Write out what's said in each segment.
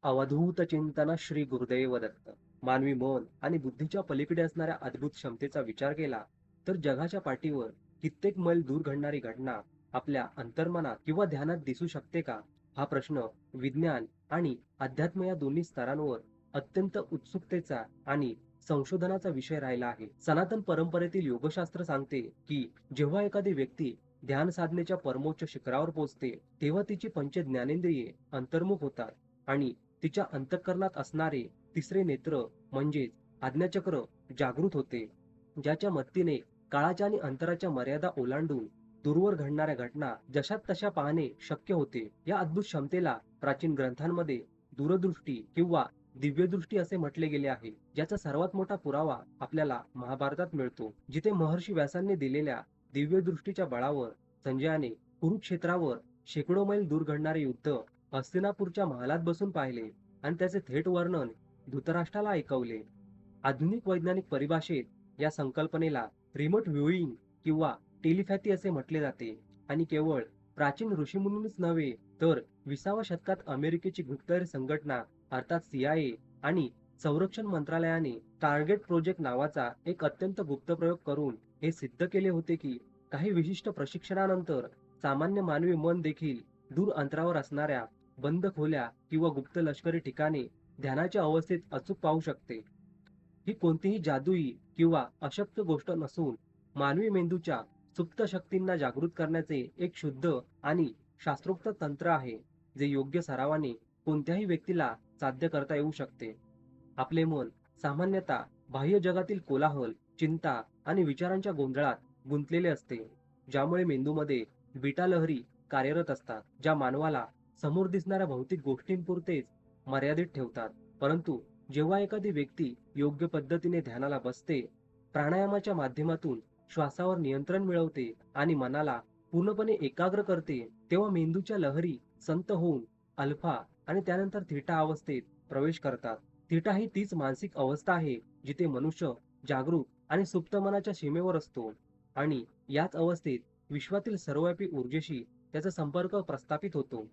अवधूत चिंतन श्री गुरुदेव दत्त. मानवी मन आणि बुद्धीच्या पलीकडे असणाऱ्या अद्भुत क्षमतेचा विचार केला तर जगाच्या पाठीवर कित्येक मैल दूर घडणारी घटना आपल्या अंतर्मनात किंवा ध्यानात दिसू शकते का? हा प्रश्न विज्ञान आणि अध्यात्म या दोन्ही स्तरांवर अत्यंत उत्सुकतेचा आणि संशोधनाचा विषय राहिला आहे. सनातन परंपरेतील योगशास्त्र सांगते की जेव्हा एखादी व्यक्ती ध्यान साधनेच्या परमोच्च शिखरावर पोहोचते तेव्हा तिची पंच ज्ञानेंद्रिये अंतर्मुख होतात आणि तिच्या अंतःकरणात असणारे तिसरे नेत्र म्हणजेच आज्ञाचक्र जागृत होते, ज्याच्या मदतीने काळाच्या आणि अंतराच्या मर्यादा ओलांडून दूरवर घडणाऱ्या घटना जशात तशा पाहणे शक्य होते. या अद्भुत क्षमतेला प्राचीन ग्रंथांमध्ये दूरदृष्टी किंवा दिव्यदृष्टी असे म्हटले गेले आहे, ज्याचा सर्वात मोठा पुरावा आपल्याला महाभारतात मिळतो, जिथे महर्षी व्यासांनी दिलेल्या दिव्यदृष्टीच्या बळावर संजयाने कुरुक्षेत्रावर शेकडो मैल दूर घडणारे युद्ध हस्तिनापूरच्या महालात बसून पाहिले आणि त्याचे थेट वर्णन धृतराष्ट्राला ऐकवले. आधुनिक वैज्ञानिक परिभाषेत या संकल्पनेला रिमोट व्ह्यूइंग किंवा टेलिपॅथी असे म्हटले जाते आणि केवळ प्राचीन ऋषीमुनींनीच नव्हे तर 20व्या शतकात अमेरिकेची गुप्तहेर संघटना अर्थात CIA आणि संरक्षण मंत्रालयाने टार्गेट प्रोजेक्ट नावाचा एक अत्यंत गुप्त प्रयोग करून हे सिद्ध केले होते की काही विशिष्ट प्रशिक्षणानंतर सामान्य मानवी मन देखील दूर अंतरावर असणाऱ्या बंद खोल्या किंवा गुप्त लष्करी ठिकाणे ध्यानाच्या अवस्थेत अचूक पाहू शकते. ही कोणतीही जादुई किंवा अशक्य गोष्ट नसून मानवी मेंदूच्या सुप्त शक्तींना जागृत करण्याचे एक शुद्ध आणि शास्त्रोक्त तंत्र आहे, जे योग्य सरावाने कोणत्याही व्यक्तीला साध्य करता येऊ शकते. आपले मन सामान्यतः बाह्य जगातील कोलाहल, चिंता आणि विचारांच्या गोंधळात गुंतलेले असते, ज्यामुळे मेंदूमध्ये बीटा लहरी कार्यरत असतात, ज्या मानवाला समोर दिसणाऱ्या भौतिक गोष्टींपुरतेच मर्यादित ठेवतात. परंतु जेव्हा एखादी व्यक्ती योग्य पद्धतीने ध्यानाला बसते, प्राणायामाच्या माध्यमातून श्वासावर नियंत्रण मिळवते आणि मनाला पूर्णपणे एकाग्र करते, तेव्हा मेंदूच्या लहरी संत होऊन अल्फा आणि त्यानंतर थीटा अवस्थेत प्रवेश करतात. थीटा ही तीच मानसिक अवस्था आहे जिथे मनुष्य जागरूक आणि सुप्त मनाच्या सीमेवर असतो आणि याच अवस्थेत विश्वातील सर्वव्यापी ऊर्जेशी त्याचा संपर्क प्रस्थापित होतो,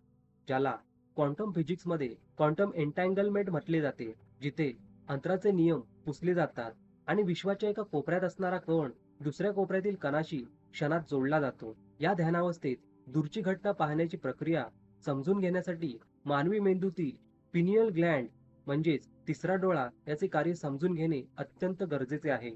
ज्याला क्वांटम फिजिक्समध्ये क्वांटम एन्टँगलमेंट म्हटले जाते, जिथे अंतराचे नियम पुसले जातात आणि विश्वाच्या एका कोपऱ्यात असणारा कण दुसऱ्या कोपऱ्यातील कणाशी क्षणात जोडला जातो. या ध्यानावस्थेत दूरची घटना पाहण्याची प्रक्रिया समजून घेण्यासाठी मानवी मेंदूतील पिनियल ग्लँड म्हणजेच तिसरा डोळा याचे कार्य समजून घेणे अत्यंत गरजेचे आहे,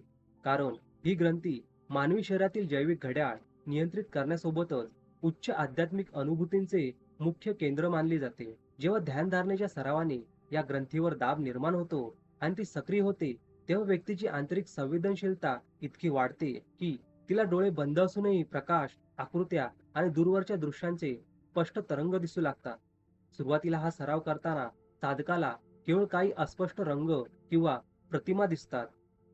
कारण ही ग्रंथी मानवी शरीरातील जैविक घड्याळ नियंत्रित करण्यासोबतच उच्च आध्यात्मिक अनुभूतींचे मुख्य केंद्र मानली जाते. जेव्हा ध्यानधारणेच्या सरावाने या ग्रंथीवर दाब निर्माण होतो आणि ती सक्रिय होते, तेव्हा व्यक्तीची आंतरिक संवेदनशीलता इतकी वाढते की तिला डोळे बंद असूनही प्रकाश, आकृत्या आणि दूरवरच्या दृश्यांचे स्पष्ट तरंग दिसू लागतात. सुरुवातीला हा सराव करताना साधकाला केवळ काही अस्पष्ट रंग किंवा प्रतिमा दिसतात,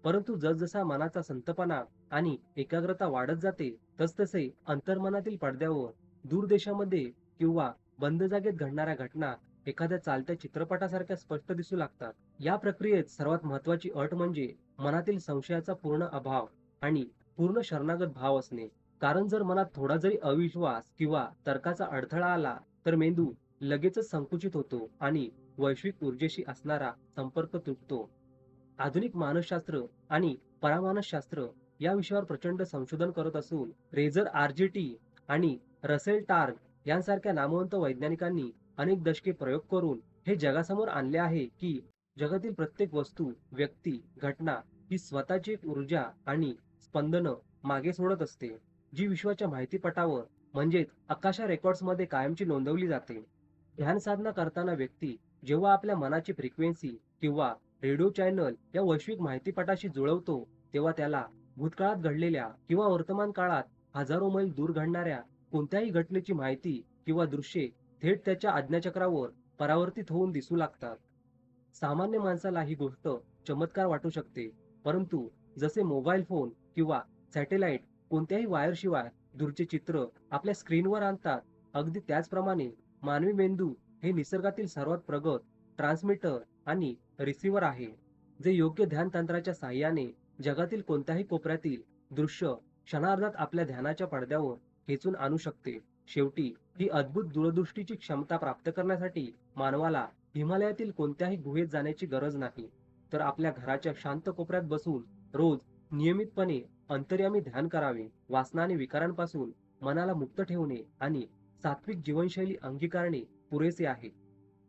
परंतु जसजसा मनाचा संतपणा आणि एकाग्रता वाढत जाते, तसतसे अंतर्मनातील पडद्यावर दूर देशामध्ये किंवा बंद जागेत घडणाऱ्या घटना एखाद्या चालत्या चित्रपटासारख्या स्पष्ट दिसू लागतात. या प्रक्रियेत सर्वात महत्वाची अट म्हणजे मनातील संशयाचा पूर्ण अभाव आणि पूर्ण शरणागत भाव असणे. कारण जर मनात थोडा जरी अविश्वास किंवा तर्काचा अडथळा आला तर मेंदू लगेचच संकुचित होतो आणि वैश्विक ऊर्जेशी असणारा संपर्क तुटतो. आधुनिक मानसशास्त्र आणि परामानसशास्त्र या विषयावर प्रचंड संशोधन करत असून रेझर RGT आणि रसेल टार्ग यांसारख्या नामवंत वैज्ञानिकांनी अनेक दशके प्रयोग करून हे जगासमोर आणले आहे की जगातील प्रत्येक वस्तू, व्यक्ती, घटना ही स्वतःची एक ऊर्जा आणि स्पंदन मागे सोडत असते, जी विश्वाच्या माहितीपटावर म्हणजेच आकाशा रेकॉर्ड्समध्ये कायमची नोंदवली जाते. ध्यान साधना करताना व्यक्ती जेव्हा आपल्या मनाची फ्रिक्वेन्सी किंवा रेडिओ चॅनल या वैश्विक माहितीपटाशी जुळवतो, तेव्हा त्याला भूतकाळात घडलेल्या किंवा वर्तमान काळात हजारो मैल दूर घडणाऱ्या कोणत्याही घटनेची माहिती किंवा दृश्ये थेट त्याच्या आज्ञाचक्रावर परावर्तित होऊन दिसू लागतात. सामान्य माणसाला ही गोष्ट चमत्कार वाटू शकते, परंतु जसे मोबाईल फोन किंवा सॅटेलाइट कोणत्याही वायरशिवाय दूरचे चित्र आपल्या स्क्रीनवर आणतात, अगदी त्याचप्रमाणे मानवी मेंदू हे निसर्गातील सर्वात प्रगत ट्रान्समीटर आणि रिसीव्हर आहे, जे योग्य ध्यान तंत्राच्या साहाय्याने जगातील कोणत्याही कोपऱ्यातील दृश्य क्षणार्धात आपल्या ध्यानाच्या पडद्यावर खेचून आणू शकते. शेवटी ही अद्भुत दूरदृष्टीची क्षमता प्राप्त करण्यासाठी मानवाला हिमालयातील कोणत्याही गुहेत जाण्याची गरज नाही, तर आपल्या घराच्या शांत कोपऱ्यात बसून रोज नियमितपणे अंतर्यामी ध्यान करावे. वासना आणि विकारांपासून मनाला मुक्त ठेवणे आणि सात्विक जीवनशैली अंगीकारणे पुरेसे आहे.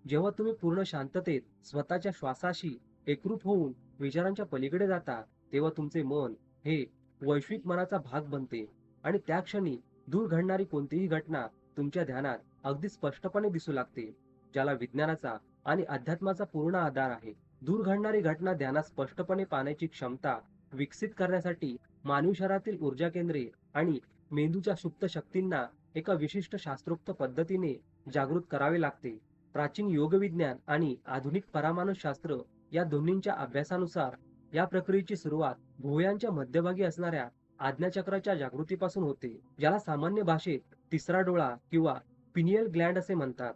जेव्हा तुम्ही पूर्ण शांततेत स्वतःच्या श्वासाशी एकरूप होऊन विचारांच्या पलीकडे जाता, तेव्हा तुमचे मन हे वैश्विक मनाचा भाग बनते आणि त्या क्षणी दूर घडणारी कोणतीही घटना तुमच्या ध्यानात अगदी स्पष्टपणे दिसू लागते. ज्याला विज्ञानाचा आणि अध्यात्माचा पूर्ण आधार आहे. दूर घडणारी घटना ध्यानात स्पष्टपणे पाहण्याची क्षमता विकसित करण्यासाठी मानवी शरीरातील ऊर्जा केंद्रे आणि मेंदूच्या सुप्त शक्तींना एका विशिष्ट शास्त्रोक्त पद्धतीने जागृत करावे लागते. प्राचीन योगविज्ञान आणि आधुनिक परामानसशास्त्र या दोन्हींच्या अभ्यासानुसार या प्रक्रियेची सुरुवात भुवयांच्या मध्यभागी असणाऱ्या आज्ञाचक्राच्या जागृतीपासून होते, ज्याला सामान्य भाषेत तिसरा डोळा किंवा पिनियल ग्लँड असे म्हणतात.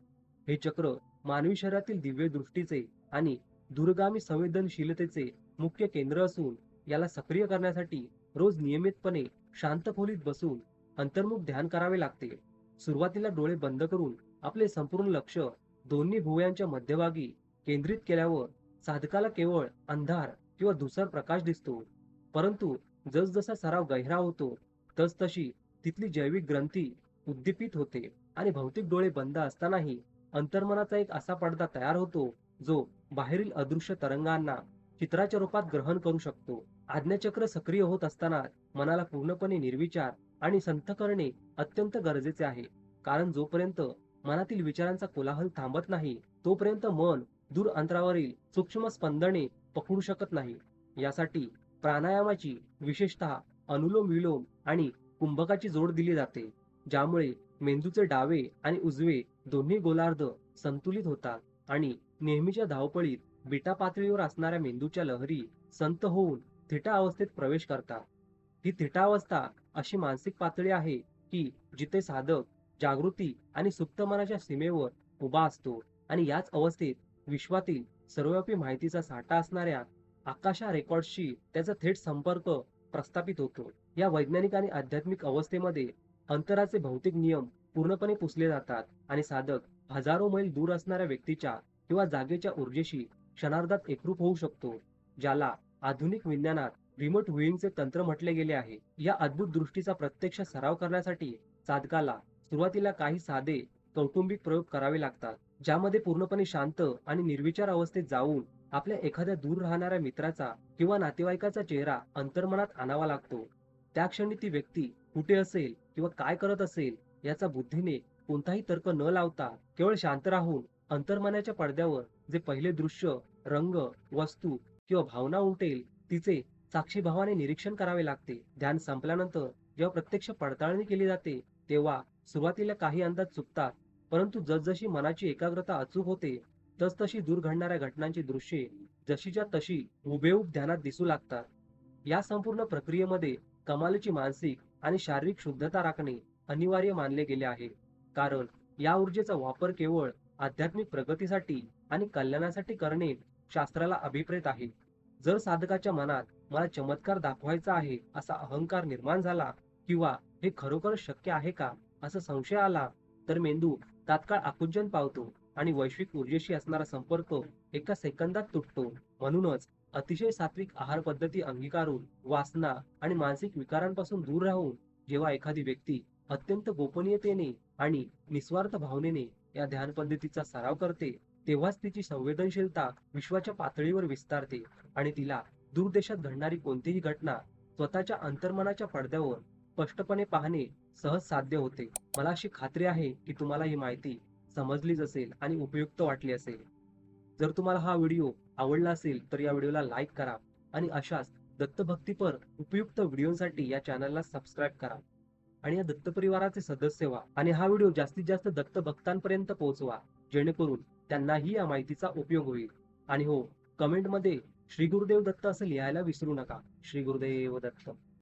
हे चक्र मानवी शरीरातील दिव्य दृष्टीचे आणि दूरगामी संवेदनशीलतेचे मुख्य केंद्र असून याला सक्रिय करण्यासाठी रोज नियमितपणे शांत खोलीत बसून अंतर्मुख ध्यान करावे लागते. सुरुवातीला डोळे बंद करून आपले संपूर्ण लक्ष दोन्ही भुवयांच्या मध्यभागी केंद्रित केल्यावर साधकाला केवळ अंधार किंवा धुसर प्रकाश दिसतो. परंतु जसजसा सराव गहिरा होतो, तसतशी तिथली जैविक ग्रंथी उद्दीपित होते आणि भौतिक डोळे बंद असतानाही अंतर्मनाचा एक असा पडदा तयार होतो, जो बाहेरील अदृश्य तरंगांना चित्राच्या रूपात ग्रहण करू शकतो. आज्ञाचक्र सक्रिय होत असताना मनाला पूर्णपणे निर्विचार आणि संथ करणे अत्यंत गरजेचे आहे, कारण जोपर्यंत मनातील विचारांचा कोलाहल थांबत नाही, तोपर्यंत मन दूर अंतरावरील सूक्ष्म स्पंदने पकडू शकत नाही. यासाठी प्राणायामाची, विशेषतः अनुलोम विलोम आणि कुंभकाची जोड दिली जाते, ज्यामुळे मेंदूचे डावे आणि उजवे दोन्ही गोलार्ध संतुलित होतात आणि नेहमीच्या धावपळीत बीटा पातळीवर असणाऱ्या मेंदूच्या लहरी संत होऊन थिटा अवस्थेत प्रवेश करतात. ही थिटा अवस्था अशी मानसिक पातळी आहे की जिथे साधक जागृती आणि सुप्त मनाच्या सीमेवर उभा असतो आणि याच अवस्थेत विश्वातील सर्वव्यापी माहितीचा साठा असणाऱ्या आकाशा रेकॉर्ड्सशी त्याचा थेट संपर्क प्रस्थापित होतो. या वैज्ञानिक आणि आध्यात्मिक अवस्थेमध्ये अंतराचे भौतिक नियम पूर्णपणे पुसले जातात आणि साधक हजारो मैल दूर असणाऱ्या व्यक्तीच्या किंवा जागेच्या ऊर्जेशी क्षणार्धात एकरूप होऊ शकतो, ज्याला आधुनिक विज्ञानात रिमोट व्ह्यूइंगचे तंत्र म्हटले गेले आहे. या अद्भुत दृष्टीचा प्रत्यक्ष सराव करण्यासाठी साधकाला सुरुवातीला काही साधे कौटुंबिक प्रयोग करावे लागतात, ज्यामध्ये पूर्णपणे शांत आणि निर्विचार अवस्थेत जाऊन आपल्या एखाद्या दूर राहणाऱ्या मित्राचा किंवा नातेवाईकाचा चेहरा अंतर्मनात आणावा लागतो. त्या क्षणी ती व्यक्ती कुठे असेल किंवा काय करत असेल याचा बुद्धीने कोणताही तर्क न लावता केवळ शांत राहून अंतर्मनाच्या पडद्यावर जे पहिले दृश्य, रंग, वस्तू किंवा भावना उमटेल तिचे साक्षीभावाने निरीक्षण करावे लागते. ध्यान संपल्यानंतर जेव्हा प्रत्यक्ष पडताळणी केली जाते, तेव्हा सुरुवातीला काही अंदाज चुकतात, परंतु जसजशी मनाची एकाग्रता अचूक होते, तसतशी दूर घडणाऱ्या घटनांची दृश्ये जशीच्या तशी हुबेहूब ध्यानात दिसू लागतात. या संपूर्ण प्रक्रियेमध्ये कमालीची मानसिक आणि शारीरिक शुद्धता राखणे अनिवार्य मानले गेले आहे, कारण या ऊर्जेचा वापर केवळ आध्यात्मिक प्रगतीसाठी आणि कल्याणासाठी करणे शास्त्राला अभिप्रेत आहे. जर साधकाच्या मनात मला चमत्कार दाखवायचा आहे असा अहंकार निर्माण झाला किंवा हे खरोखर शक्य आहे का असा संशय आला, तर मेंदू तात्काळ आकुंचन पावतो आणि वैश्विक ऊर्जेशी असणारा संपर्क एका सेकंदात तुटतो. म्हणूनच अतिशय सात्विक आहार पद्धती अंगीकारून, वासना आणि मानसिक विकारांपासून दूर राहून जेव्हा एखादी व्यक्ती अत्यंत गोपनीयतेने आणि निस्वार्थ भावनेने या ध्यान पद्धतीचा सराव करते, तेव्हाच तिची संवेदनशीलता विश्वाच्या पातळीवर विस्तारते आणि तिला दूरदेशात घडणारी कोणतीही घटना स्वतःच्या अंतर्मनाच्या पडद्यावर स्पष्टपणे पाहणे सहज साध्य होते. मला अशी खात्री आहे की तुम्हाला ही माहिती समजलीच असेल आणि उपयुक्त वाटली असेल. जर तुम्हाला हा व्हिडिओ आवडला असेल तर या व्हिडिओला लाईक करा आणि अशाच दत्तभक्तीपर उपयुक्त व्हिडिओसाठी या चॅनलला सबस्क्राईब करा आणि या दत्त परिवाराचे सदस्य व्हा आणि हा व्हिडिओ जास्तीत जास्त दत्त भक्तांपर्यंत पोहोचवा, जेणेकरून त्यांनाही या माहितीचा उपयोग होईल. आणि हो, कमेंटमध्ये श्री गुरुदेव दत्त असं लिहायला विसरू नका. श्री गुरुदेव दत्त.